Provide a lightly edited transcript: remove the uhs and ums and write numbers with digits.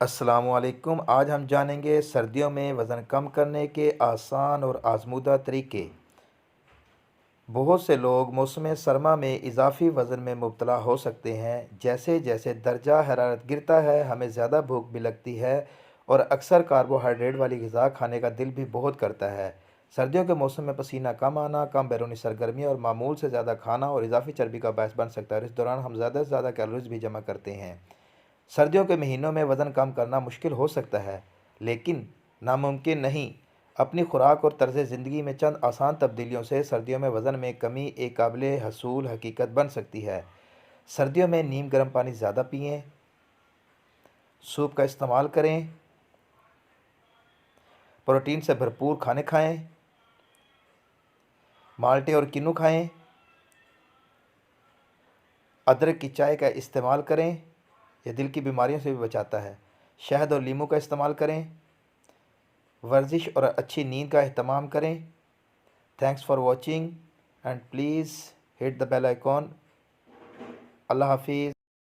السلام علیکم۔ آج ہم جانیں گے سردیوں میں وزن کم کرنے کے آسان اور آزمودہ طریقے۔ بہت سے لوگ موسم سرما میں اضافی وزن میں مبتلا ہو سکتے ہیں۔ جیسے جیسے درجہ حرارت گرتا ہے ہمیں زیادہ بھوک بھی لگتی ہے اور اکثر کاربوہائیڈریٹ والی غذا کھانے کا دل بھی بہت کرتا ہے۔ سردیوں کے موسم میں پسینہ کم آنا، کم بیرونی سرگرمی اور معمول سے زیادہ کھانا اور اضافی چربی کا باعث بن سکتا ہے، اور اس دوران ہم زیادہ سے زیادہ کیلوریز بھی جمع کرتے ہیں۔ سردیوں کے مہینوں میں وزن کم کرنا مشکل ہو سکتا ہے، لیکن ناممکن نہیں۔ اپنی خوراک اور طرز زندگی میں چند آسان تبدیلیوں سے سردیوں میں وزن میں کمی ایک قابل حصول حقیقت بن سکتی ہے۔ سردیوں میں نیم گرم پانی زیادہ پئیں، سوپ کا استعمال کریں، پروٹین سے بھرپور کھانے کھائیں، مالٹے اور کنو کھائیں، ادرک کی چائے کا استعمال کریں، یہ دل کی بیماریوں سے بھی بچاتا ہے۔ شہد اور لیموں کا استعمال کریں، ورزش اور اچھی نیند کا اہتمام کریں۔ Thanks for watching and please hit the bell icon. اللہ حافظ۔